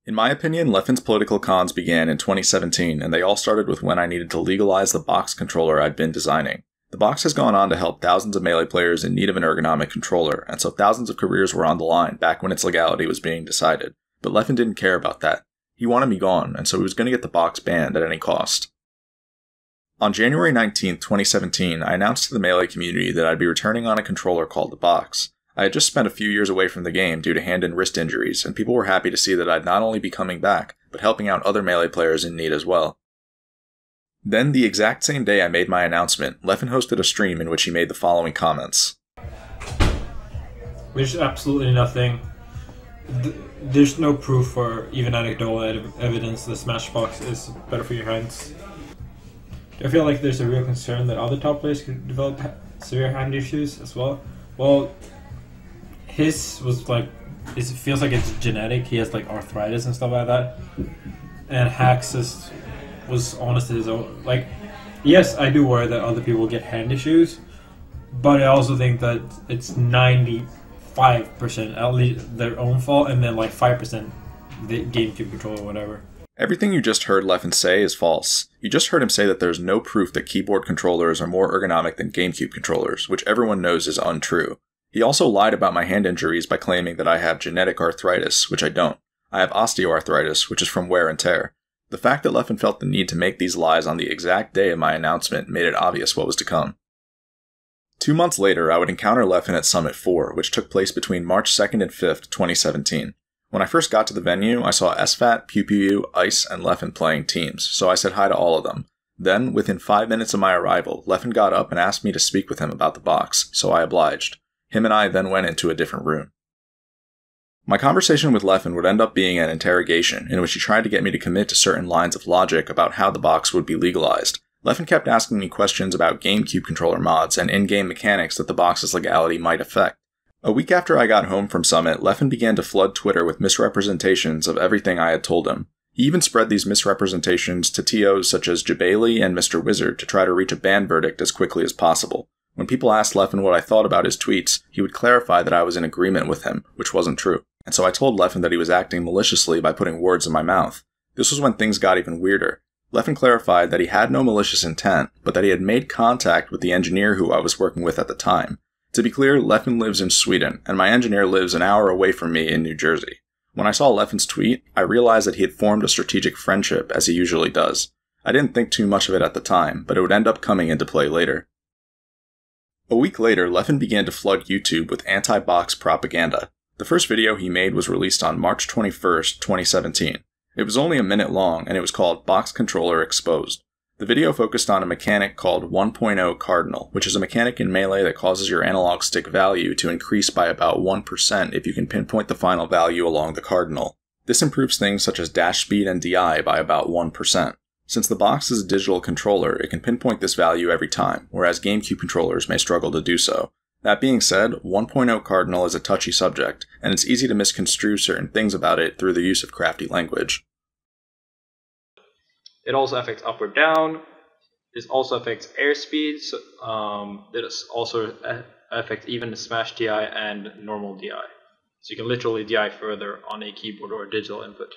In my opinion, Leffen's political cons began in 2017, and they all started with when I needed to legalize the box controller I'd been designing. The box has gone on to help thousands of Melee players in need of an ergonomic controller, and so thousands of careers were on the line back when its legality was being decided. But Leffen didn't care about that. He wanted me gone, and so he was going to get the box banned at any cost. On January 19, 2017, I announced to the Melee community that I'd be returning on a controller called the box. I had just spent a few years away from the game due to hand and wrist injuries, and people were happy to see that I'd not only be coming back, but helping out other Melee players in need as well. Then, the exact same day I made my announcement, Leffen hosted a stream in which he made the following comments. There's absolutely nothing. There's no proof or even anecdotal evidence the Smashbox is better for your hands. I feel like there's a real concern that other top players could develop severe hand issues as well. Well, his was like, it feels like it's genetic. He has like arthritis and stuff like that. And Hax's was honestly his own. Like, yes, I do worry that other people get hand issues, but I also think that it's 95% at least their own fault, and then like 5% the GameCube controller or whatever. Everything you just heard Leffen say is false. You just heard him say that there's no proof that keyboard controllers are more ergonomic than GameCube controllers, which everyone knows is untrue. He also lied about my hand injuries by claiming that I have genetic arthritis, which I don't. I have osteoarthritis, which is from wear and tear. The fact that Leffen felt the need to make these lies on the exact day of my announcement made it obvious what was to come. 2 months later, I would encounter Leffen at Summit 4, which took place between March 2nd and 5th, 2017. When I first got to the venue, I saw SFAT, PewPew, Ice, and Leffen playing teams, so I said hi to all of them. Then, within 5 minutes of my arrival, Leffen got up and asked me to speak with him about the box, so I obliged. Him and I then went into a different room. My conversation with Leffen would end up being an interrogation, in which he tried to get me to commit to certain lines of logic about how the box would be legalized. Leffen kept asking me questions about GameCube controller mods and in-game mechanics that the box's legality might affect. A week after I got home from Summit, Leffen began to flood Twitter with misrepresentations of everything I had told him. He even spread these misrepresentations to TOs such as Jabali and Mr. Wizard to try to reach a ban verdict as quickly as possible. When people asked Leffen what I thought about his tweets, he would clarify that I was in agreement with him, which wasn't true. And so I told Leffen that he was acting maliciously by putting words in my mouth. This was when things got even weirder. Leffen clarified that he had no malicious intent, but that he had made contact with the engineer who I was working with at the time. To be clear, Leffen lives in Sweden, and my engineer lives an hour away from me in New Jersey. When I saw Leffen's tweet, I realized that he had formed a strategic friendship, as he usually does. I didn't think too much of it at the time, but it would end up coming into play later. A week later, Leffen began to flood YouTube with anti-box propaganda. The first video he made was released on March 21st, 2017. It was only a minute long, and it was called Box Controller Exposed. The video focused on a mechanic called 1.0 Cardinal, which is a mechanic in Melee that causes your analog stick value to increase by about 1% if you can pinpoint the final value along the cardinal. This improves things such as dash speed and DI by about 1%. Since the box is a digital controller, it can pinpoint this value every time, whereas GameCube controllers may struggle to do so. That being said, 1.0 Cardinal is a touchy subject, and it's easy to misconstrue certain things about it through the use of crafty language. It also affects up or down. This also affects airspeed. It also affects even the smash DI and normal DI. So you can literally DI further on a keyboard or a digital input.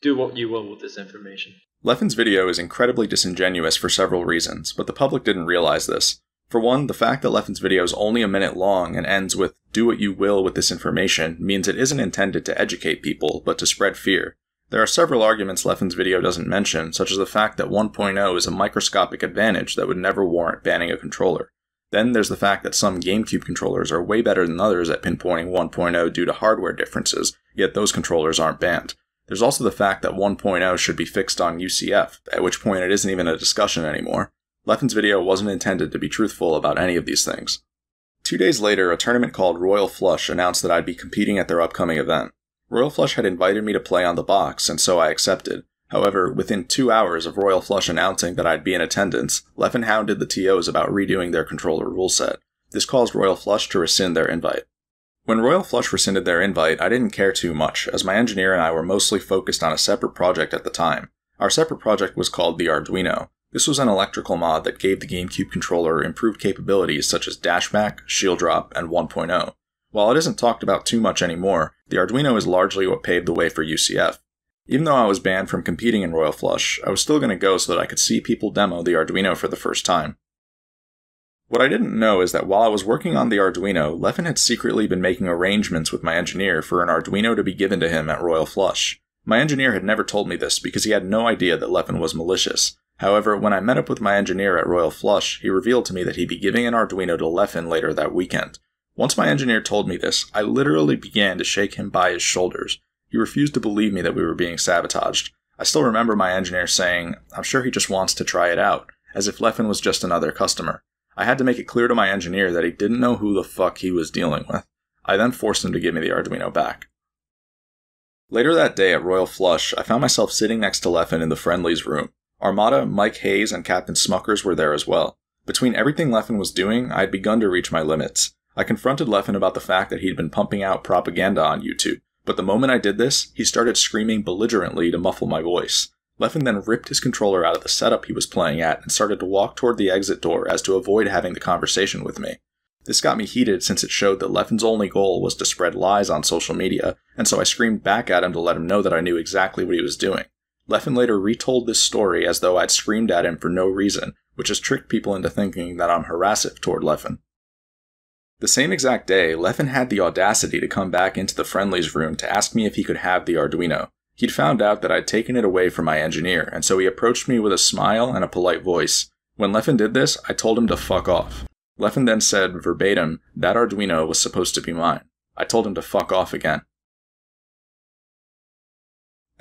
Do what you will with this information. Leffen's video is incredibly disingenuous for several reasons, but the public didn't realize this. For one, the fact that Leffen's video is only a minute long and ends with "do what you will with this information" means it isn't intended to educate people, but to spread fear. There are several arguments Leffen's video doesn't mention, such as the fact that 1.0 is a microscopic advantage that would never warrant banning a controller. Then there's the fact that some GameCube controllers are way better than others at pinpointing 1.0 due to hardware differences, yet those controllers aren't banned. There's also the fact that 1.0 should be fixed on UCF, at which point it isn't even a discussion anymore. Leffen's video wasn't intended to be truthful about any of these things. 2 days later, a tournament called Royal Flush announced that I'd be competing at their upcoming event. Royal Flush had invited me to play on the box, and so I accepted. However, within 2 hours of Royal Flush announcing that I'd be in attendance, Leffen hounded the TOs about redoing their controller rule set. This caused Royal Flush to rescind their invite. When Royal Flush rescinded their invite, I didn't care too much, as my engineer and I were mostly focused on a separate project at the time. Our separate project was called the Arduino. This was an electrical mod that gave the GameCube controller improved capabilities such as dashback, shield drop, and 1.0. While it isn't talked about too much anymore, the Arduino is largely what paved the way for UCF. Even though I was banned from competing in Royal Flush, I was still going to go so that I could see people demo the Arduino for the first time. What I didn't know is that while I was working on the Arduino, Leffen had secretly been making arrangements with my engineer for an Arduino to be given to him at Royal Flush. My engineer had never told me this because he had no idea that Leffen was malicious. However, when I met up with my engineer at Royal Flush, he revealed to me that he'd be giving an Arduino to Leffen later that weekend. Once my engineer told me this, I literally began to shake him by his shoulders. He refused to believe me that we were being sabotaged. I still remember my engineer saying, "I'm sure he just wants to try it out," as if Leffen was just another customer. I had to make it clear to my engineer that he didn't know who the fuck he was dealing with. I then forced him to give me the Arduino back. Later that day at Royal Flush, I found myself sitting next to Leffen in the Friendlies room. Armada, Mike Hayes, and Captain Smuckers were there as well. Between everything Leffen was doing, I had begun to reach my limits. I confronted Leffen about the fact that he'd been pumping out propaganda on YouTube, but the moment I did this, he started screaming belligerently to muffle my voice. Leffen then ripped his controller out of the setup he was playing at and started to walk toward the exit door as to avoid having the conversation with me. This got me heated since it showed that Leffen's only goal was to spread lies on social media, and so I screamed back at him to let him know that I knew exactly what he was doing. Leffen later retold this story as though I'd screamed at him for no reason, which has tricked people into thinking that I'm harassive toward Leffen. The same exact day, Leffen had the audacity to come back into the Friendlies room to ask me if he could have the Arduino. He'd found out that I'd taken it away from my engineer, and so he approached me with a smile and a polite voice. When Leffen did this, I told him to fuck off. Leffen then said, verbatim, that Arduino was supposed to be mine. I told him to fuck off again.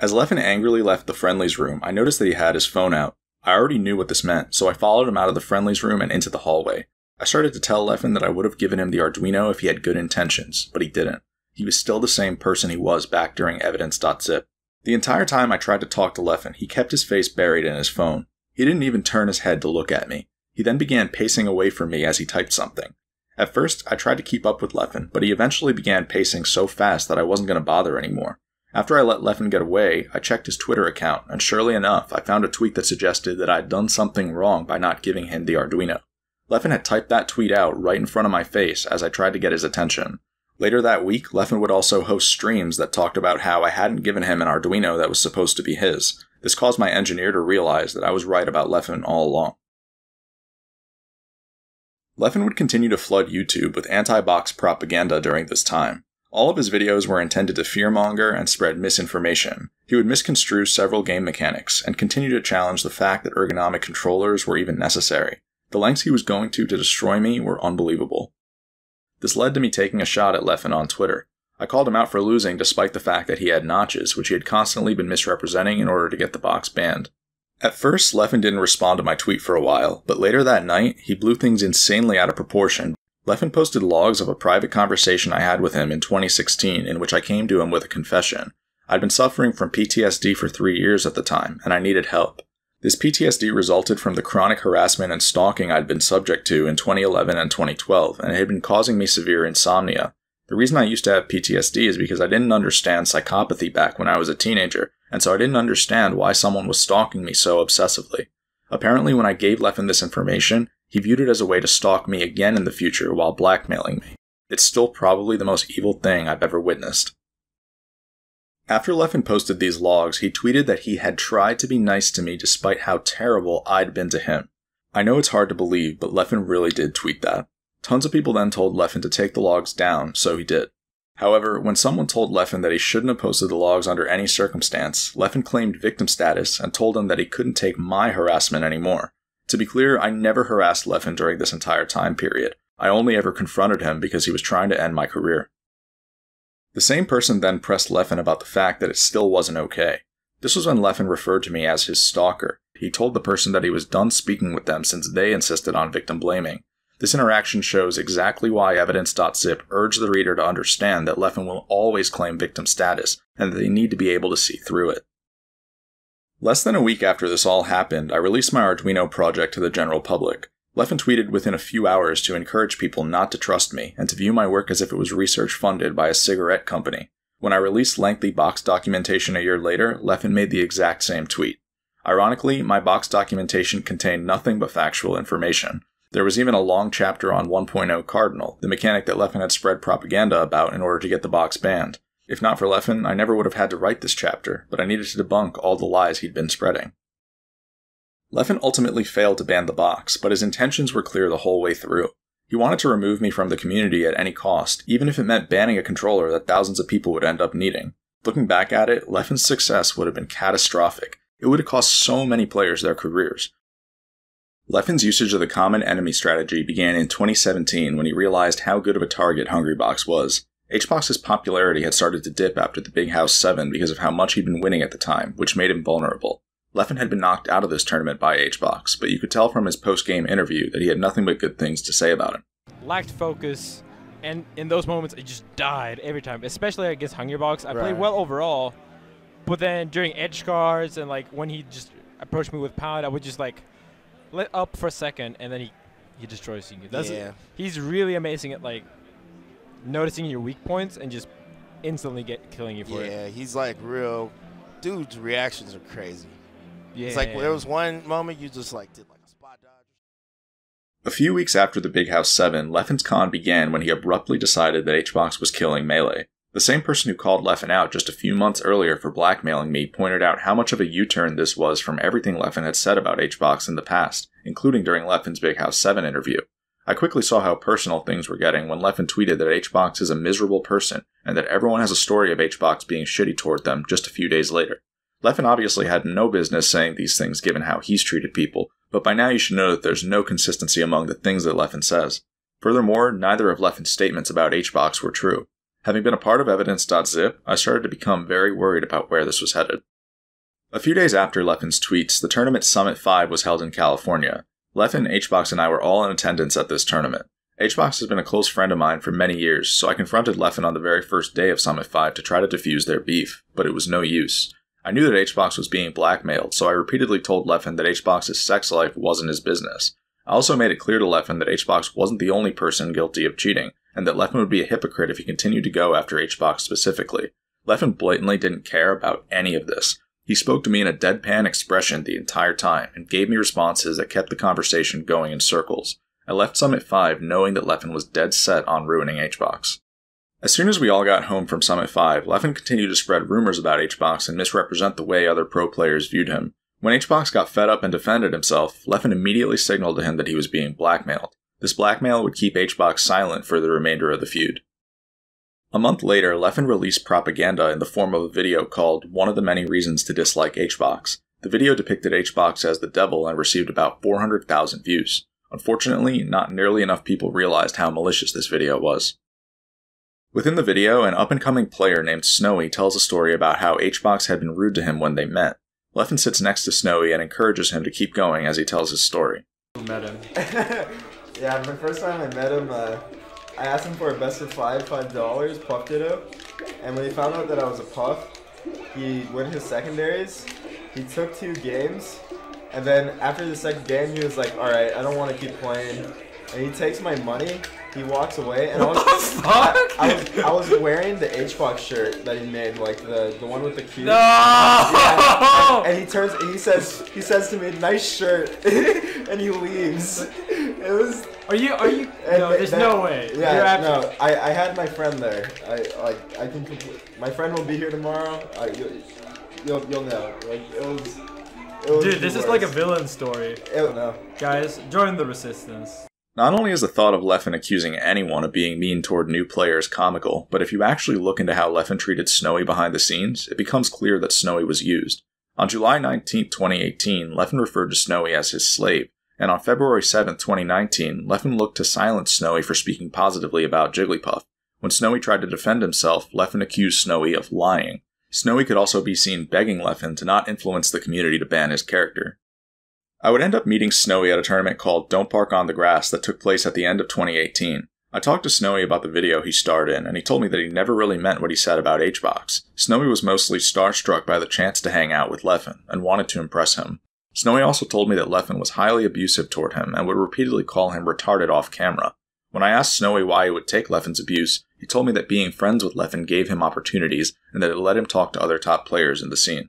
As Leffen angrily left the Friendlies room, I noticed that he had his phone out. I already knew what this meant, so I followed him out of the Friendlies room and into the hallway. I started to tell Leffen that I would have given him the Arduino if he had good intentions, but he didn't. He was still the same person he was back during Evidence.Zip. The entire time I tried to talk to Leffen, he kept his face buried in his phone. He didn't even turn his head to look at me. He then began pacing away from me as he typed something. At first, I tried to keep up with Leffen, but he eventually began pacing so fast that I wasn't going to bother anymore. After I let Leffen get away, I checked his Twitter account, and surely enough, I found a tweet that suggested that I'd done something wrong by not giving him the Arduino. Leffen had typed that tweet out right in front of my face as I tried to get his attention. Later that week, Leffen would also host streams that talked about how I hadn't given him an Arduino that was supposed to be his. This caused my engineer to realize that I was right about Leffen all along. Leffen would continue to flood YouTube with anti-box propaganda during this time. All of his videos were intended to fearmonger and spread misinformation. He would misconstrue several game mechanics, and continue to challenge the fact that ergonomic controllers were even necessary. The lengths he was going to destroy me were unbelievable. This led to me taking a shot at Leffen on Twitter. I called him out for losing despite the fact that he had notches, which he had constantly been misrepresenting in order to get the box banned. At first, Leffen didn't respond to my tweet for a while, but later that night, he blew things insanely out of proportion. Leffen posted logs of a private conversation I had with him in 2016 in which I came to him with a confession. I'd been suffering from PTSD for 3 years at the time, and I needed help. This PTSD resulted from the chronic harassment and stalking I'd been subject to in 2011 and 2012, and it had been causing me severe insomnia. The reason I used to have PTSD is because I didn't understand psychopathy back when I was a teenager, and so I didn't understand why someone was stalking me so obsessively. Apparently, when I gave Leffen this information, he viewed it as a way to stalk me again in the future while blackmailing me. It's still probably the most evil thing I've ever witnessed. After Leffen posted these logs, he tweeted that he had tried to be nice to me despite how terrible I'd been to him. I know it's hard to believe, but Leffen really did tweet that. Tons of people then told Leffen to take the logs down, so he did. However, when someone told Leffen that he shouldn't have posted the logs under any circumstance, Leffen claimed victim status and told him that he couldn't take my harassment anymore. To be clear, I never harassed Leffen during this entire time period. I only ever confronted him because he was trying to end my career. The same person then pressed Leffen about the fact that it still wasn't okay. This was when Leffen referred to me as his stalker. He told the person that he was done speaking with them since they insisted on victim blaming. This interaction shows exactly why Evidence.Zip urged the reader to understand that Leffen will always claim victim status, and that they need to be able to see through it. Less than a week after this all happened, I released my Arduino project to the general public. Leffen tweeted within a few hours to encourage people not to trust me, and to view my work as if it was research funded by a cigarette company. When I released lengthy box documentation a year later, Leffen made the exact same tweet. Ironically, my box documentation contained nothing but factual information. There was even a long chapter on 1.0 Cardinal, the mechanic that Leffen had spread propaganda about in order to get the box banned. If not for Leffen, I never would have had to write this chapter, but I needed to debunk all the lies he'd been spreading. Leffen ultimately failed to ban the box, but his intentions were clear the whole way through. He wanted to remove me from the community at any cost, even if it meant banning a controller that thousands of people would end up needing. Looking back at it, Leffen's success would have been catastrophic. It would have cost so many players their careers. Leffen's usage of the common enemy strategy began in 2017 when he realized how good of a target Hungrybox was. HBox's popularity had started to dip after the Big House 7 because of how much he'd been winning at the time, which made him vulnerable. Leffen had been knocked out of this tournament by HBox, but you could tell from his post-game interview that he had nothing but good things to say about him. Lacked focus, and in those moments it just died every time, especially against Hungrybox. I played well overall, but then during edge cards and like when he just approached me with pound, I would just like let up for a second and then he destroys you. He's really amazing at like noticing your weak points and just instantly killing you for it. Yeah, he's like real. Dude's reactions are crazy. Yeah. It's like there was one moment you just like did like a spot dodge. A few weeks after the Big House 7, Leffen's con began when he abruptly decided that HBox was killing Melee. The same person who called Leffen out just a few months earlier for blackmailing me pointed out how much of a U-turn this was from everything Leffen had said about HBox in the past, including during Leffen's Big House 7 interview. I quickly saw how personal things were getting when Leffen tweeted that HBox is a miserable person and that everyone has a story of HBox being shitty toward them just a few days later. Leffen obviously had no business saying these things given how he's treated people, but by now you should know that there's no consistency among the things that Leffen says. Furthermore, neither of Leffen's statements about HBox were true. Having been a part of Evidence.Zip, I started to become very worried about where this was headed. A few days after Leffen's tweets, the tournament Summit 5 was held in California. Leffen, HBox, and I were all in attendance at this tournament. HBox has been a close friend of mine for many years, so I confronted Leffen on the very first day of Summit 5 to try to defuse their beef, but it was no use. I knew that HBox was being blackmailed, so I repeatedly told Leffen that HBox's sex life wasn't his business. I also made it clear to Leffen that HBox wasn't the only person guilty of cheating, and that Leffen would be a hypocrite if he continued to go after HBox specifically. Leffen blatantly didn't care about any of this. He spoke to me in a deadpan expression the entire time, and gave me responses that kept the conversation going in circles. I left Summit 5 knowing that Leffen was dead set on ruining HBox. As soon as we all got home from Summit 5, Leffen continued to spread rumors about HBox and misrepresent the way other pro players viewed him. When HBox got fed up and defended himself, Leffen immediately signaled to him that he was being blackmailed. This blackmail would keep HBox silent for the remainder of the feud. A month later, Leffen released propaganda in the form of a video called One of the Many Reasons to Dislike HBox. The video depicted HBox as the devil and received about 400,000 views. Unfortunately, not nearly enough people realized how malicious this video was. Within the video, an up-and-coming player named Snowy tells a story about how HBox had been rude to him when they met. Leffen sits next to Snowy and encourages him to keep going as he tells his story. Met him. Yeah, the first time I met him, I asked him for a best of $5 puff ditto, and when he found out that I was a puff, he went his secondaries, he took 2 games, and then after the second game he was like, alright, I don't want to keep playing, and he takes my money, he walks away, and I was wearing the HBox shirt that he made, like the one with the Q. No! Yeah, and he turns and he says to me, nice shirt, and he leaves. It was. Are you? No, there's no way. Yeah, no. I had my friend there. I can. My friend will be here tomorrow. You'll know. Like it was. Dude, this is like a villain story. No. Guys, join the resistance. Not only is the thought of Leffen accusing anyone of being mean toward new players comical, but if you actually look into how Leffen treated Snowy behind the scenes, it becomes clear that Snowy was used. On July 19, 2018, Leffen referred to Snowy as his slave, and on February 7, 2019, Leffen looked to silence Snowy for speaking positively about Jigglypuff. When Snowy tried to defend himself, Leffen accused Snowy of lying. Snowy could also be seen begging Leffen to not influence the community to ban his character. I would end up meeting Snowy at a tournament called Don't Park on the Grass that took place at the end of 2018. I talked to Snowy about the video he starred in, and he told me that he never really meant what he said about HBox. Snowy was mostly starstruck by the chance to hang out with Leffen, and wanted to impress him. Snowy also told me that Leffen was highly abusive toward him, and would repeatedly call him retarded off camera. When I asked Snowy why he would take Leffen's abuse, he told me that being friends with Leffen gave him opportunities, and that it let him talk to other top players in the scene.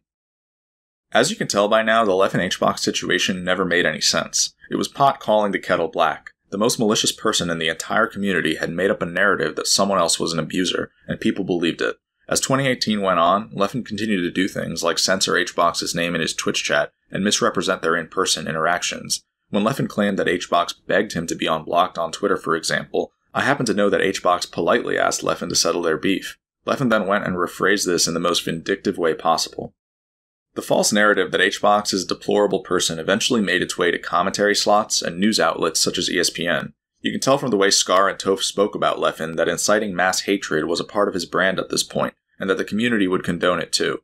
As you can tell by now, the Leffen HBox situation never made any sense. It was pot calling the kettle black. The most malicious person in the entire community had made up a narrative that someone else was an abuser, and people believed it. As 2018 went on, Leffen continued to do things like censor HBox's name in his Twitch chat and misrepresent their in-person interactions. When Leffen claimed that HBox begged him to be unblocked on Twitter, for example, I happen to know that HBox politely asked Leffen to settle their beef. Leffen then went and rephrased this in the most vindictive way possible. The false narrative that HBox is a deplorable person eventually made its way to commentary slots and news outlets such as ESPN. You can tell from the way Scar and Toph spoke about Leffen that inciting mass hatred was a part of his brand at this point, and that the community would condone it too.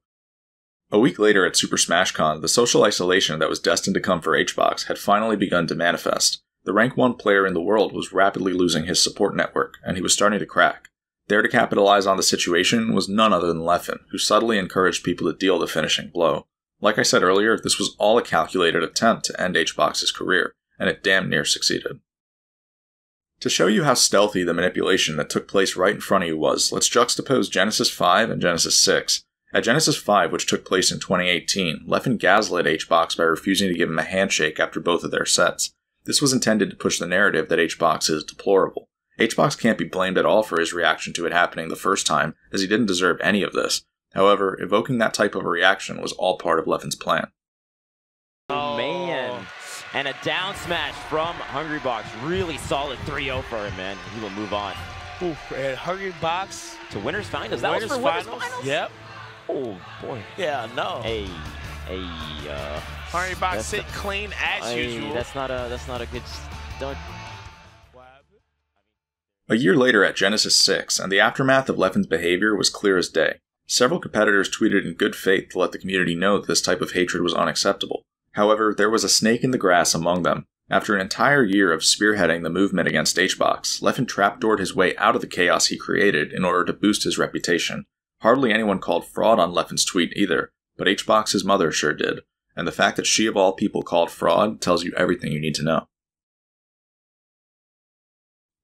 A week later at Super Smash Con, the social isolation that was destined to come for HBox had finally begun to manifest. The rank 1 player in the world was rapidly losing his support network, and he was starting to crack. There to capitalize on the situation was none other than Leffen, who subtly encouraged people to deal the finishing blow. Like I said earlier, this was all a calculated attempt to end HBox's career, and it damn near succeeded. To show you how stealthy the manipulation that took place right in front of you was, let's juxtapose Genesis 5 and Genesis 6. At Genesis 5, which took place in 2018, Leffen gaslit HBox by refusing to give him a handshake after both of their sets. This was intended to push the narrative that HBox is deplorable. HBox can't be blamed at all for his reaction to it happening the first time, as he didn't deserve any of this. However, evoking that type of a reaction was all part of Leffen's plan. Oh man, and a down smash from Hungrybox. Really solid 3-0 for him, man. He will move on. Ooh, and Hungrybox to winners finals. That was for winners finals? Yep. Oh boy. Yeah, no. Hungrybox sit clean as usual. That's not a good start. A year later at Genesis 6, and the aftermath of Leffen's behavior was clear as day. Several competitors tweeted in good faith to let the community know that this type of hatred was unacceptable. However, there was a snake in the grass among them. After an entire year of spearheading the movement against HBox, Leffen trapdoored his way out of the chaos he created in order to boost his reputation. Hardly anyone called fraud on Leffen's tweet either, but HBox's mother sure did, and the fact that she of all people called fraud tells you everything you need to know.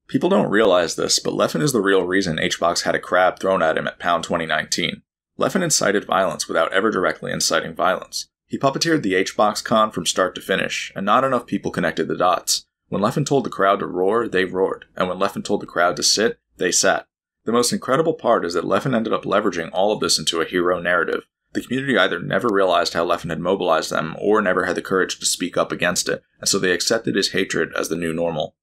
People don't realize this, but Leffen is the real reason HBox had a crab thrown at him at Pound 2019. Leffen incited violence without ever directly inciting violence. He puppeteered the HBox con from start to finish, and not enough people connected the dots. When Leffen told the crowd to roar, they roared, and when Leffen told the crowd to sit, they sat. The most incredible part is that Leffen ended up leveraging all of this into a hero narrative. The community either never realized how Leffen had mobilized them, or never had the courage to speak up against it, and so they accepted his hatred as the new normal.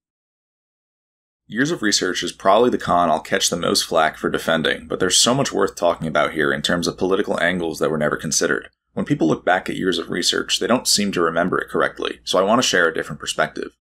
Years of Research is probably the con I'll catch the most flack for defending, but there's so much worth talking about here in terms of political angles that were never considered. When people look back at Years of Research, they don't seem to remember it correctly, so I want to share a different perspective.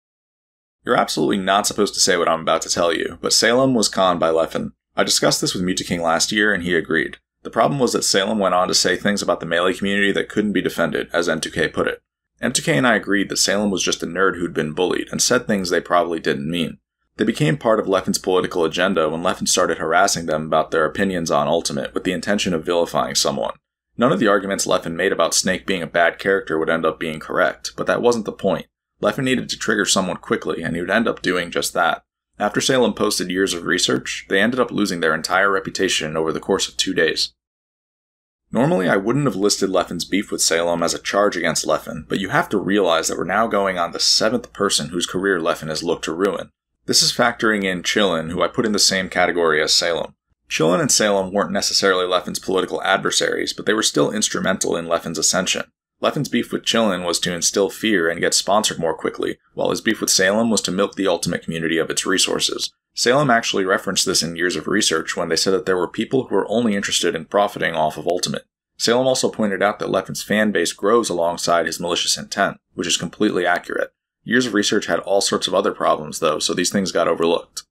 You're absolutely not supposed to say what I'm about to tell you, but Salem was conned by Leffen. I discussed this with Mutaking last year, and he agreed. The problem was that Salem went on to say things about the Melee community that couldn't be defended, as M2K put it. M2K and I agreed that Salem was just a nerd who'd been bullied, and said things they probably didn't mean. They became part of Leffen's political agenda when Leffen started harassing them about their opinions on Ultimate with the intention of vilifying someone. None of the arguments Leffen made about Snake being a bad character would end up being correct, but that wasn't the point. Leffen needed to trigger someone quickly, and he would end up doing just that. After Salem posted Years of Research, they ended up losing their entire reputation over the course of 2 days. Normally, I wouldn't have listed Leffen's beef with Salem as a charge against Leffen, but you have to realize that we're now going on the 7th person whose career Leffen has looked to ruin. This is factoring in Chillin, who I put in the same category as Salem. Chillin and Salem weren't necessarily Leffen's political adversaries, but they were still instrumental in Leffen's ascension. Leffen's beef with Chillin was to instill fear and get sponsored more quickly, while his beef with Salem was to milk the Ultimate community of its resources. Salem actually referenced this in Years of Research when they said that there were people who were only interested in profiting off of Ultimate. Salem also pointed out that Leffen's fan base grows alongside his malicious intent, which is completely accurate. Years of Research had all sorts of other problems, though, so these things got overlooked.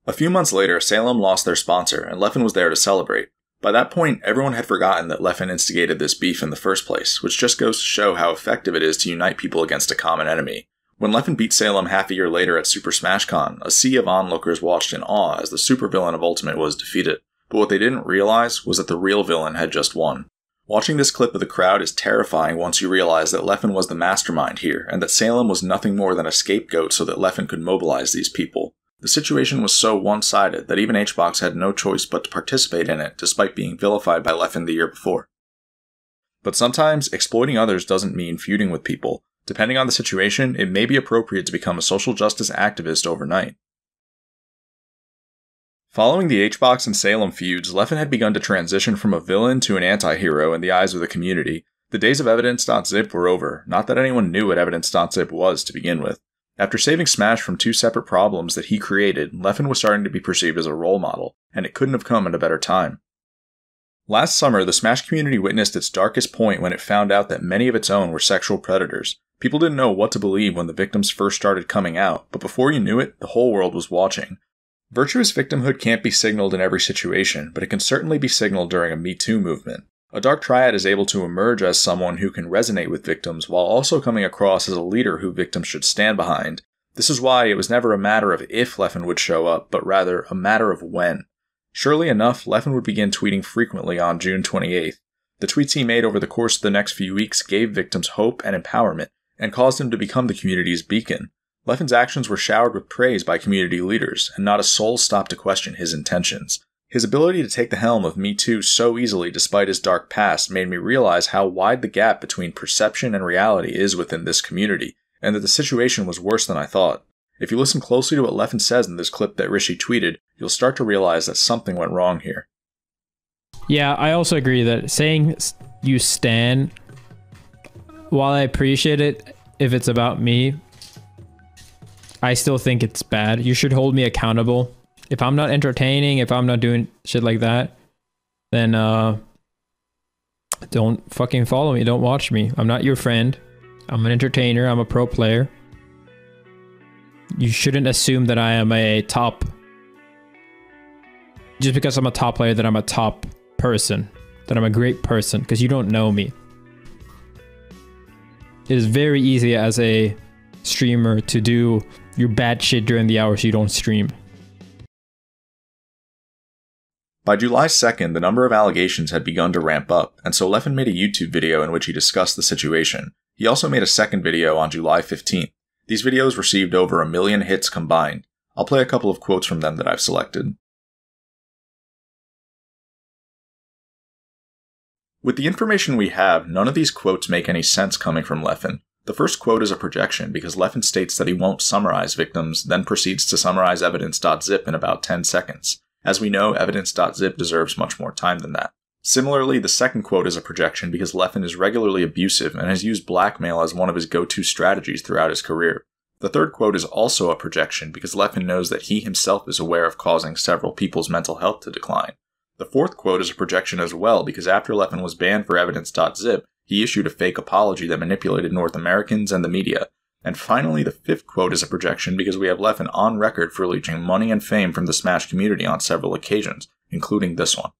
A few months later, Salem lost their sponsor, and Leffen was there to celebrate. By that point, everyone had forgotten that Leffen instigated this beef in the first place, which just goes to show how effective it is to unite people against a common enemy. When Leffen beat Salem half a year later at Super Smash Con, a sea of onlookers watched in awe as the supervillain of Ultimate was defeated. But what they didn't realize was that the real villain had just won. Watching this clip of the crowd is terrifying once you realize that Leffen was the mastermind here, and that Salem was nothing more than a scapegoat so that Leffen could mobilize these people. The situation was so one-sided that even HBox had no choice but to participate in it, despite being vilified by Leffen the year before. But sometimes, exploiting others doesn't mean feuding with people. Depending on the situation, it may be appropriate to become a social justice activist overnight. Following the HBox and Salem feuds, Leffen had begun to transition from a villain to an anti-hero in the eyes of the community. The days of Evidence.Zip were over, not that anyone knew what Evidence.Zip was to begin with. After saving Smash from two separate problems that he created, Leffen was starting to be perceived as a role model, and it couldn't have come at a better time. Last summer, the Smash community witnessed its darkest point when it found out that many of its own were sexual predators. People didn't know what to believe when the victims first started coming out, but before you knew it, the whole world was watching. Virtuous victimhood can't be signaled in every situation, but it can certainly be signaled during a Me Too movement. A dark triad is able to emerge as someone who can resonate with victims while also coming across as a leader who victims should stand behind. This is why it was never a matter of if Leffen would show up, but rather a matter of when. Surely enough, Leffen would begin tweeting frequently on June 28th. The tweets he made over the course of the next few weeks gave victims hope and empowerment, and caused him to become the community's beacon. Leffen's actions were showered with praise by community leaders, and not a soul stopped to question his intentions. His ability to take the helm of Me Too so easily despite his dark past made me realize how wide the gap between perception and reality is within this community, and that the situation was worse than I thought. If you listen closely to what Leffen says in this clip that Rishi tweeted, you'll start to realize that something went wrong here. Yeah, I also agree that saying you stan, while I appreciate it if it's about me, I still think it's bad. You should hold me accountable. If I'm not entertaining, if I'm not doing shit like that, then don't fucking follow me. Don't watch me. I'm not your friend. I'm an entertainer. I'm a pro player. You shouldn't assume that I am a top... Just because I'm a top player, that I'm a top person. That I'm a great person, because you don't know me. It is very easy as a streamer to do your bad shit during the hours you don't stream. By July 2nd, the number of allegations had begun to ramp up, and so Leffen made a YouTube video in which he discussed the situation. He also made a second video on July 15th. These videos received over 1 million hits combined. I'll play a couple of quotes from them that I've selected. With the information we have, none of these quotes make any sense coming from Leffen. The first quote is a projection because Leffen states that he won't summarize victims, then proceeds to summarize Evidence.Zip in about 10 seconds. As we know, Evidence.Zip deserves much more time than that. Similarly, the second quote is a projection because Leffen is regularly abusive and has used blackmail as one of his go-to strategies throughout his career. The third quote is also a projection because Leffen knows that he himself is aware of causing several people's mental health to decline. The fourth quote is a projection as well because after Leffen was banned for Evidence.Zip, he issued a fake apology that manipulated North Americans and the media. And finally, the fifth quote is a projection because we have Leffen on record for leeching money and fame from the Smash community on several occasions, including this one.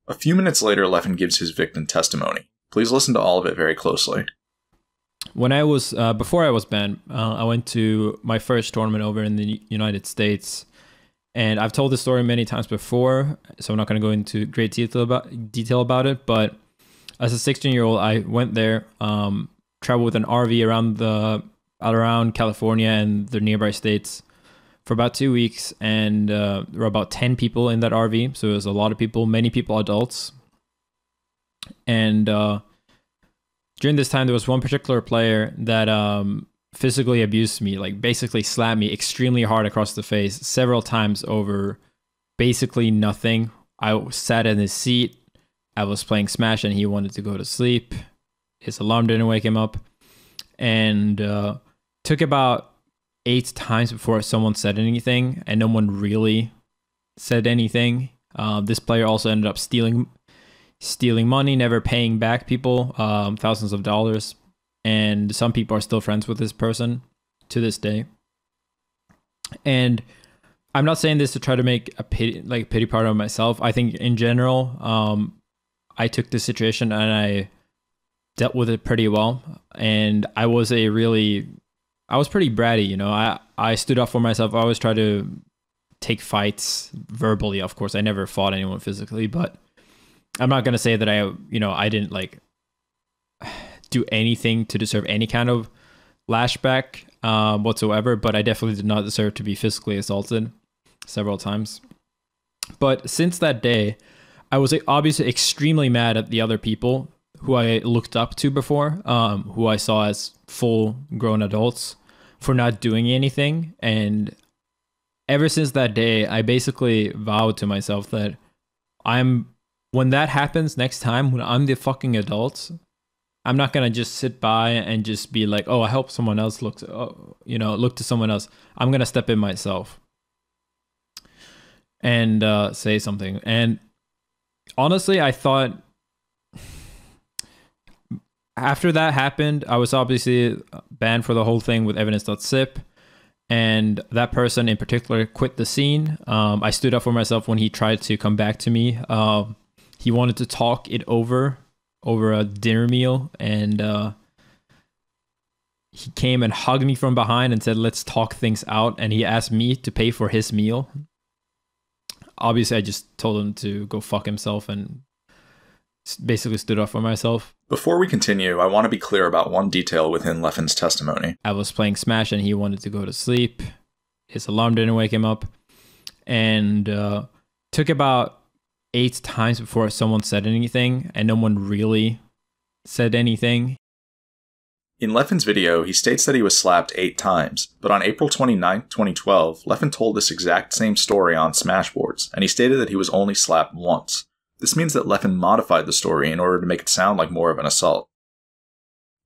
A few minutes later, Leffen gives his victim testimony. Please listen to all of it very closely. When I was, before I was banned, I went to my first tournament over in the United States. And I've told this story many times before, so I'm not going to go into great detail about it. But as a 16-year-old, I went there, traveled with an RV around California and the nearby states for about 2 weeks, and there were about 10 people in that RV, so it was a lot of people, many people adults. And during this time, there was one particular player that physically abused me, like basically slapped me extremely hard across the face several times over basically nothing. I sat in his seat, I was playing Smash, and he wanted to go to sleep. His alarm didn't wake him up, and took about 8 times before someone said anything, and no one really said anything. This player also ended up stealing money, never paying back people thousands of dollars, and some people are still friends with this person to this day. And I'm not saying this to try to make a pity party of myself. I think in general, I took this situation and I dealt with it pretty well, and I was pretty bratty, you know. I stood up for myself. I always try to take fights verbally. Of course, I never fought anyone physically, but I'm not gonna say that I didn't like do anything to deserve any kind of lashback whatsoever. But I definitely did not deserve to be physically assaulted several times. But since that day, I was obviously extremely mad at the other people who I looked up to before, who I saw as full grown adults, for not doing anything. And ever since that day, I basically vowed to myself that when that happens next time, when I'm the fucking adult, I'm not gonna just sit by and just be like, oh, I hope someone else look to someone else. I'm gonna step in myself and say something. And honestly, I thought after that happened, I was obviously banned for the whole thing with Evidence.Zip. And that person in particular quit the scene. I stood up for myself when he tried to come back to me. He wanted to talk it over a dinner meal, and he came and hugged me from behind and said, let's talk things out. And he asked me to pay for his meal. Obviously, I just told him to go fuck himself and basically stood up for myself. Before we continue, I want to be clear about one detail within Leffen's testimony. I was playing Smash and he wanted to go to sleep. His alarm didn't wake him up. And took about 8 times before someone said anything, and no one really said anything. In Leffen's video, he states that he was slapped 8 times, but on April 29, 2012, Leffen told this exact same story on Smashboards, and he stated that he was only slapped once. This means that Leffen modified the story in order to make it sound like more of an assault.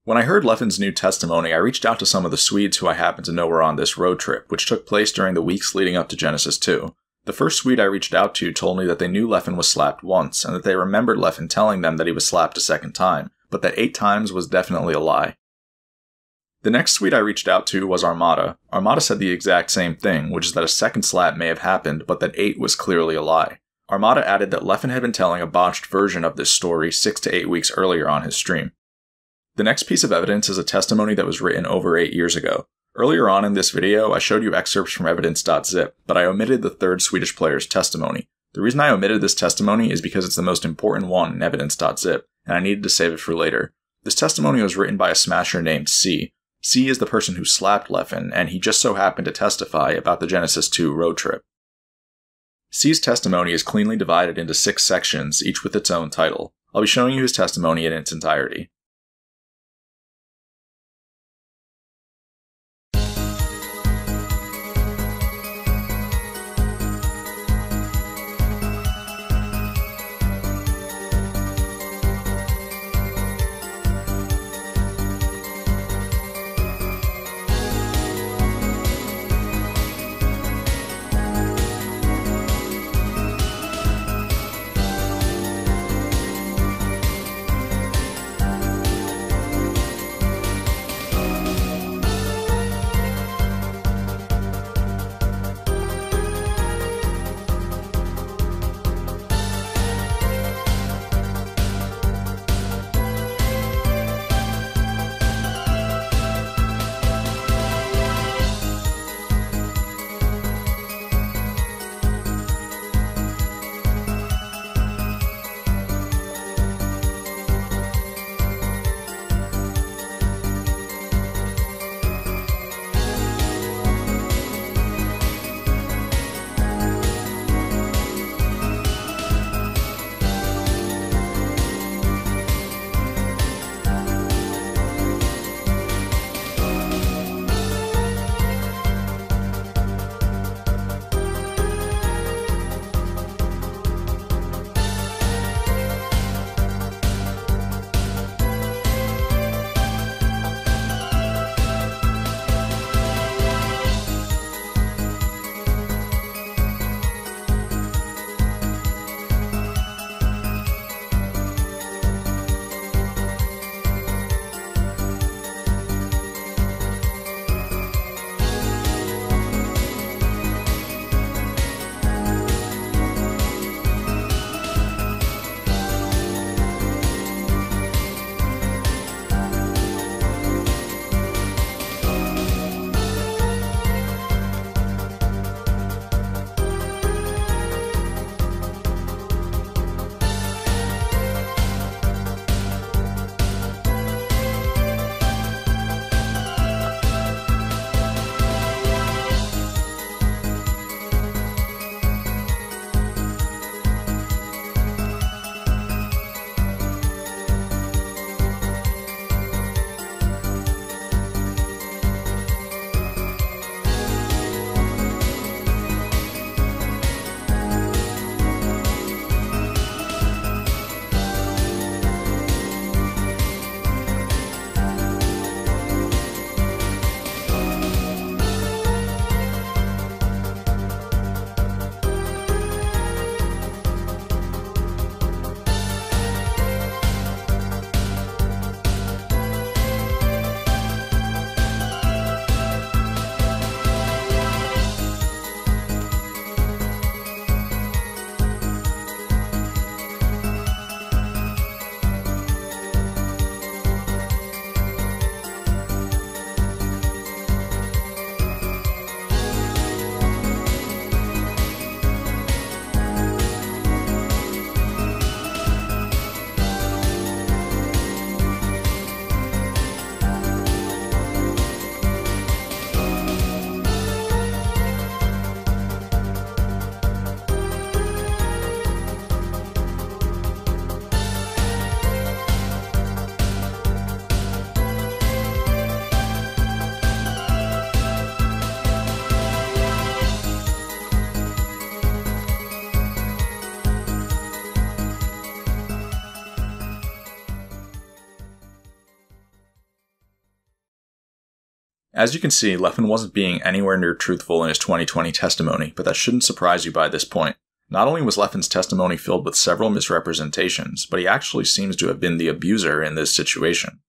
When I heard Leffen's new testimony, I reached out to some of the Swedes who I happened to know were on this road trip, which took place during the weeks leading up to Genesis 2. The first Swede I reached out to told me that they knew Leffen was slapped once, and that they remembered Leffen telling them that he was slapped a second time, but that 8 times was definitely a lie. The next Swede I reached out to was Armada. Armada said the exact same thing, which is that a second slap may have happened, but that 8 was clearly a lie. Armada added that Leffen had been telling a botched version of this story 6 to 8 weeks earlier on his stream. The next piece of evidence is a testimony that was written over 8 years ago. Earlier on in this video, I showed you excerpts from Evidence.Zip, but I omitted the third Swedish player's testimony. The reason I omitted this testimony is because it's the most important one in Evidence.Zip, and I needed to save it for later. This testimony was written by a smasher named C. C is the person who slapped Leffen, and he just so happened to testify about the Genesis 2 road trip. C's testimony is cleanly divided into 6 sections, each with its own title. I'll be showing you his testimony in its entirety. As you can see, Leffen wasn't being anywhere near truthful in his 2020 testimony, but that shouldn't surprise you by this point. Not only was Leffen's testimony filled with several misrepresentations, but he actually seems to have been the abuser in this situation.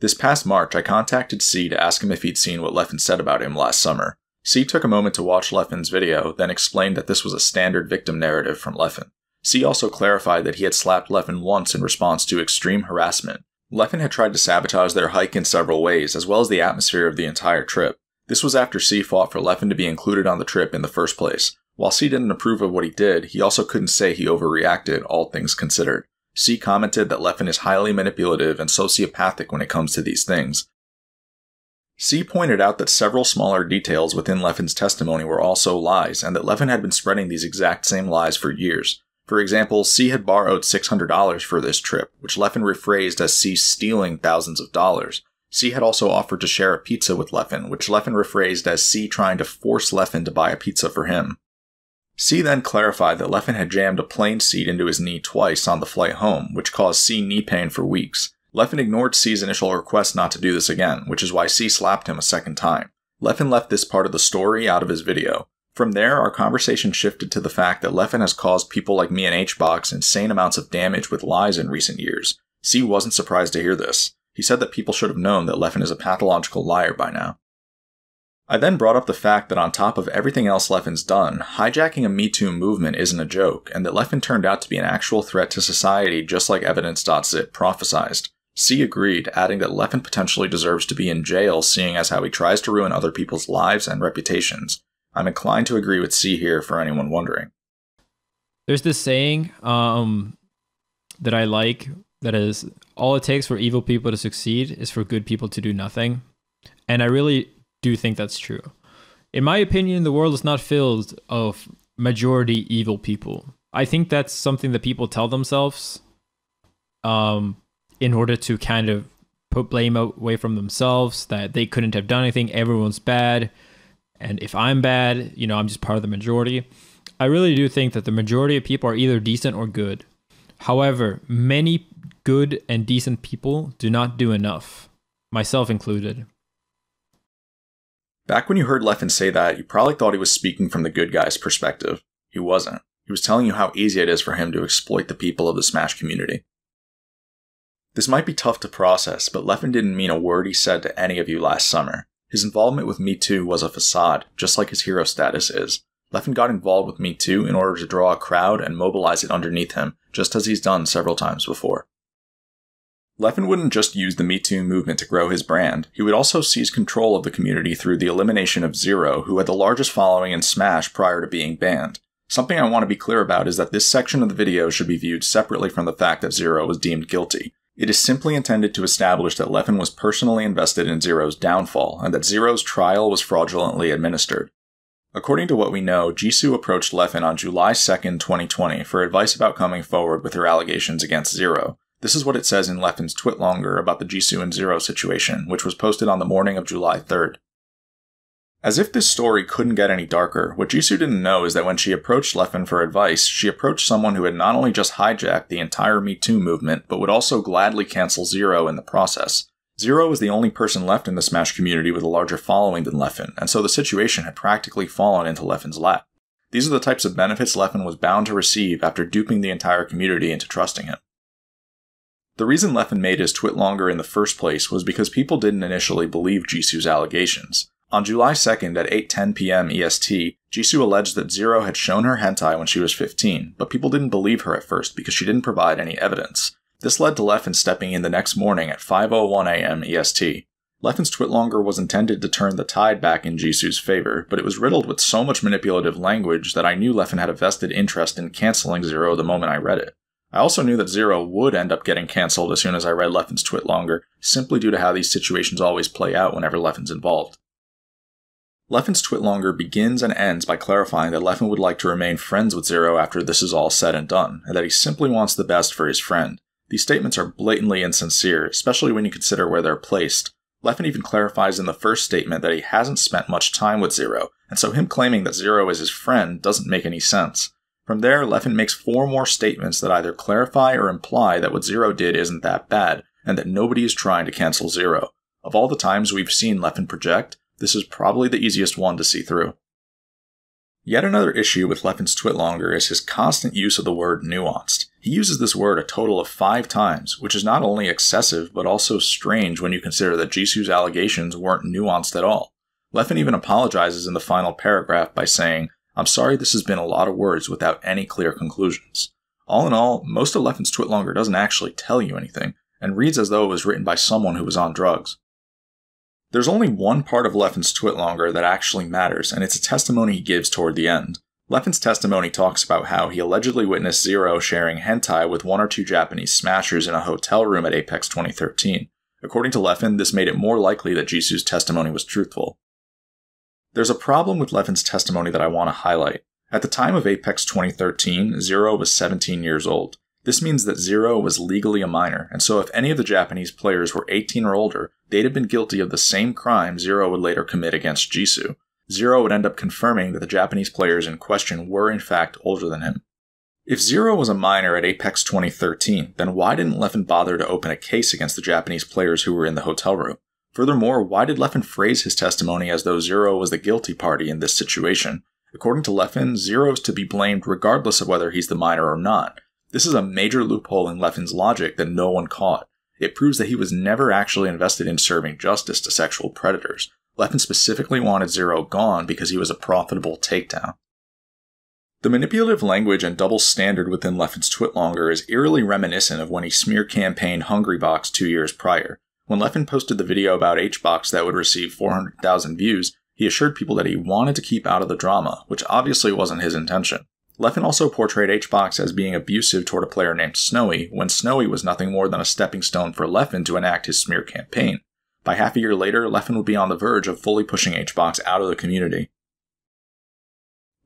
This past March, I contacted C to ask him if he'd seen what Leffen said about him last summer. C took a moment to watch Leffen's video, then explained that this was a standard victim narrative from Leffen. C also clarified that he had slapped Leffen once in response to extreme harassment. Leffen had tried to sabotage their hike in several ways, as well as the atmosphere of the entire trip. This was after C fought for Leffen to be included on the trip in the first place. While C didn't approve of what he did, he also couldn't say he overreacted, all things considered. C commented that Leffen is highly manipulative and sociopathic when it comes to these things. C pointed out that several smaller details within Leffen's testimony were also lies, and that Leffen had been spreading these exact same lies for years. For example, C had borrowed $600 for this trip, which Leffen rephrased as C stealing thousands of dollars. C had also offered to share a pizza with Leffen, which Leffen rephrased as C trying to force Leffen to buy a pizza for him. C then clarified that Leffen had jammed a plane seat into his knee twice on the flight home, which caused C knee pain for weeks. Leffen ignored C's initial request not to do this again, which is why C slapped him a second time. Leffen left this part of the story out of his video. From there, our conversation shifted to the fact that Leffen has caused people like me and HBox insane amounts of damage with lies in recent years. C wasn't surprised to hear this. He said that people should have known that Leffen is a pathological liar by now. I then brought up the fact that on top of everything else Leffen's done, hijacking a Me Too movement isn't a joke, and that Leffen turned out to be an actual threat to society just like Evidence.Zip prophesized. C agreed, adding that Leffen potentially deserves to be in jail seeing as how he tries to ruin other people's lives and reputations. I'm inclined to agree with C here for anyone wondering. There's this saying that I like that is, all it takes for evil people to succeed is for good people to do nothing. And I really do think that's true. In my opinion, the world is not filled of majority evil people. I think that's something that people tell themselves in order to kind of put blame away from themselves, that they couldn't have done anything, everyone's bad, and if I'm bad, you know, I'm just part of the majority. I really do think that the majority of people are either decent or good. However, many good and decent people do not do enough, myself included. Back when you heard Leffen say that, you probably thought he was speaking from the good guy's perspective. He wasn't. He was telling you how easy it is for him to exploit the people of the Smash community. This might be tough to process, but Leffen didn't mean a word he said to any of you last summer. His involvement with Me Too was a facade, just like his hero status is. Leffen got involved with Me Too in order to draw a crowd and mobilize it underneath him, just as he's done several times before. Leffen wouldn't just use the Me Too movement to grow his brand, he would also seize control of the community through the elimination of Zero, who had the largest following in Smash prior to being banned. Something I want to be clear about is that this section of the video should be viewed separately from the fact that Zero was deemed guilty. It is simply intended to establish that Leffen was personally invested in Zero's downfall, and that Zero's trial was fraudulently administered. According to what we know, Jisoo approached Leffen on July 2nd, 2020 for advice about coming forward with her allegations against Zero. This is what it says in Leffen's Twitlonger about the Jisoo and Zero situation, which was posted on the morning of July 3rd. As if this story couldn't get any darker, what Jisoo didn't know is that when she approached Leffen for advice, she approached someone who had not only just hijacked the entire Me Too movement, but would also gladly cancel Zero in the process. Zero was the only person left in the Smash community with a larger following than Leffen, and so the situation had practically fallen into Leffen's lap. These are the types of benefits Leffen was bound to receive after duping the entire community into trusting him. The reason Leffen made his Twitlonger in the first place was because people didn't initially believe Jisoo's allegations. On July 2nd at 8:10 p.m. EST, Jisoo alleged that Zero had shown her hentai when she was 15, but people didn't believe her at first because she didn't provide any evidence. This led to Leffen stepping in the next morning at 5:01 a.m. EST. Leffen's Twitlonger was intended to turn the tide back in Jisoo's favor, but it was riddled with so much manipulative language that I knew Leffen had a vested interest in canceling Zero the moment I read it. I also knew that Zero would end up getting cancelled as soon as I read Leffen's Twitlonger, simply due to how these situations always play out whenever Leffen's involved. Leffen's Twitlonger begins and ends by clarifying that Leffen would like to remain friends with Zero after this is all said and done, and that he simply wants the best for his friend. These statements are blatantly insincere, especially when you consider where they're placed. Leffen even clarifies in the first statement that he hasn't spent much time with Zero, and so him claiming that Zero is his friend doesn't make any sense. From there, Leffen makes 4 more statements that either clarify or imply that what Zero did isn't that bad, and that nobody is trying to cancel Zero. Of all the times we've seen Leffen project, this is probably the easiest one to see through. Yet another issue with Leffen's twitlonger is his constant use of the word nuanced. He uses this word a total of 5 times, which is not only excessive, but also strange when you consider that Jisoo's allegations weren't nuanced at all. Leffen even apologizes in the final paragraph by saying, "I'm sorry this has been a lot of words without any clear conclusions." All in all, most of Leffen's twitlonger doesn't actually tell you anything, and reads as though it was written by someone who was on drugs. There's only one part of Leffen's twitlonger that actually matters, and it's a testimony he gives toward the end. Leffen's testimony talks about how he allegedly witnessed Zero sharing hentai with 1 or 2 Japanese smashers in a hotel room at Apex 2013. According to Leffen, this made it more likely that Jisoo's testimony was truthful. There's a problem with Leffen's testimony that I want to highlight. At the time of Apex 2013, Zero was 17 years old. This means that Zero was legally a minor, and so if any of the Japanese players were 18 or older, they'd have been guilty of the same crime Zero would later commit against Jisoo. Zero would end up confirming that the Japanese players in question were in fact older than him. If Zero was a minor at Apex 2013, then why didn't Leffen bother to open a case against the Japanese players who were in the hotel room? Furthermore, why did Leffen phrase his testimony as though Zero was the guilty party in this situation? According to Leffen, Zero is to be blamed regardless of whether he's the minor or not. This is a major loophole in Leffen's logic that no one caught. It proves that he was never actually invested in serving justice to sexual predators. Leffen specifically wanted Zero gone because he was a profitable takedown. The manipulative language and double standard within Leffen's twitlonger is eerily reminiscent of when he smear campaigned Hungrybox 2 years prior. When Leffen posted the video about HBox that would receive 400,000 views, he assured people that he wanted to keep out of the drama, which obviously wasn't his intention. Leffen also portrayed HBox as being abusive toward a player named Snowy, when Snowy was nothing more than a stepping stone for Leffen to enact his smear campaign. By half a year later, Leffen would be on the verge of fully pushing HBox out of the community.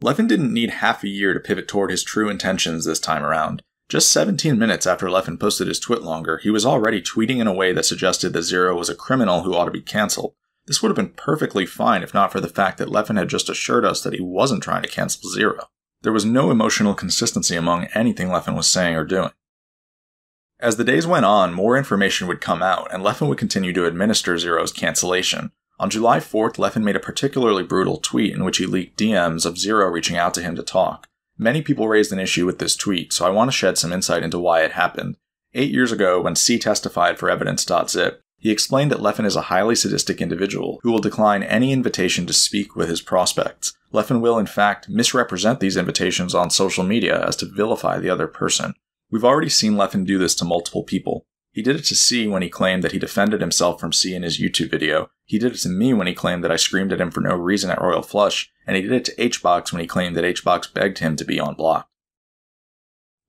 Leffen didn't need half a year to pivot toward his true intentions this time around. Just 17 minutes after Leffen posted his twitlonger, he was already tweeting in a way that suggested that Zero was a criminal who ought to be cancelled. This would have been perfectly fine if not for the fact that Leffen had just assured us that he wasn't trying to cancel Zero. There was no emotional consistency among anything Leffen was saying or doing. As the days went on, more information would come out, and Leffen would continue to administer Zero's cancellation. On July 4th, Leffen made a particularly brutal tweet in which he leaked DMs of Zero reaching out to him to talk. Many people raised an issue with this tweet, so I want to shed some insight into why it happened. 8 years ago, when C testified for Evidence.Zip, he explained that Leffen is a highly sadistic individual who will decline any invitation to speak with his prospects. Leffen will, in fact, misrepresent these invitations on social media as to vilify the other person. We've already seen Leffen do this to multiple people. He did it to C when he claimed that he defended himself from C in his YouTube video. He did it to me when he claimed that I screamed at him for no reason at Royal Flush, and he did it to HBox when he claimed that HBox begged him to be unblocked.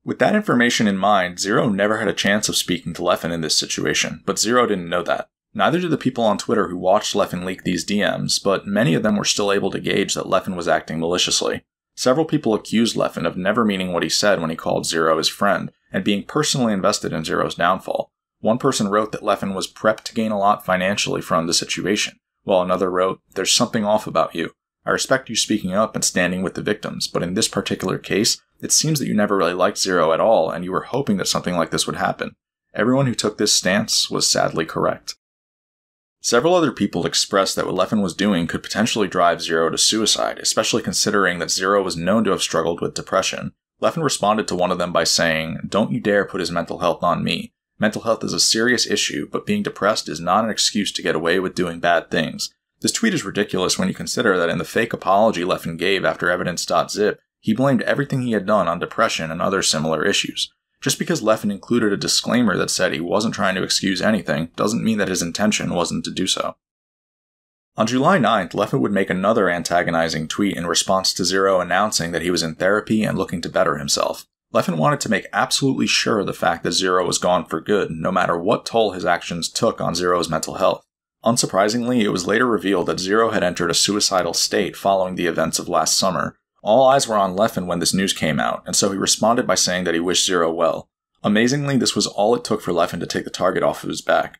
With that information in mind, Zero never had a chance of speaking to Leffen in this situation, but Zero didn't know that. Neither did the people on Twitter who watched Leffen leak these DMs, but many of them were still able to gauge that Leffen was acting maliciously. Several people accused Leffen of never meaning what he said when he called Zero his friend, and being personally invested in Zero's downfall. One person wrote that Leffen was prepped to gain a lot financially from the situation, while another wrote, "There's something off about you. I respect you speaking up and standing with the victims, but in this particular case, it seems that you never really liked Zero at all, and you were hoping that something like this would happen. Everyone who took this stance was sadly correct." Several other people expressed that what Leffen was doing could potentially drive Zero to suicide, especially considering that Zero was known to have struggled with depression. Leffen responded to one of them by saying, "Don't you dare put his mental health on me. Mental health is a serious issue, but being depressed is not an excuse to get away with doing bad things." This tweet is ridiculous when you consider that in the fake apology Leffen gave after Evidence.Zip, he blamed everything he had done on depression and other similar issues. Just because Leffen included a disclaimer that said he wasn't trying to excuse anything doesn't mean that his intention wasn't to do so. On July 9th, Leffen would make another antagonizing tweet in response to Zero announcing that he was in therapy and looking to better himself. Leffen wanted to make absolutely sure of the fact that Zero was gone for good, no matter what toll his actions took on Zero's mental health. Unsurprisingly, it was later revealed that Zero had entered a suicidal state following the events of last summer. All eyes were on Leffen when this news came out, and so he responded by saying that he wished Zero well. Amazingly, this was all it took for Leffen to take the target off of his back.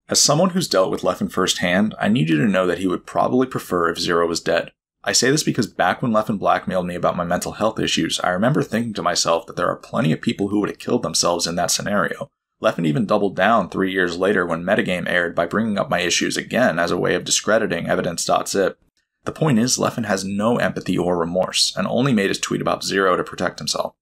As someone who's dealt with Leffen firsthand, I need you to know that he would probably prefer if Zero was dead. I say this because back when Leffen blackmailed me about my mental health issues, I remember thinking to myself that there are plenty of people who would have killed themselves in that scenario. Leffen even doubled down 3 years later when Metagame aired by bringing up my issues again as a way of discrediting Evidence.Zip. The point is, Leffen has no empathy or remorse, and only made his tweet about Zero to protect himself.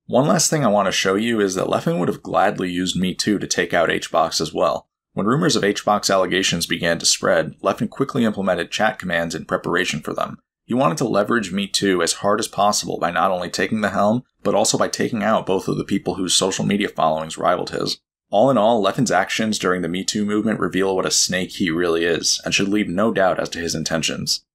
One last thing I want to show you is that Leffen would have gladly used Me Too to take out HBox as well. When rumors of HBox allegations began to spread, Leffen quickly implemented chat commands in preparation for them. He wanted to leverage Me Too as hard as possible by not only taking the helm, but also by taking out both of the people whose social media followings rivaled his. All in all, Leffen's actions during the Me Too movement reveal what a snake he really is, and should leave no doubt as to his intentions.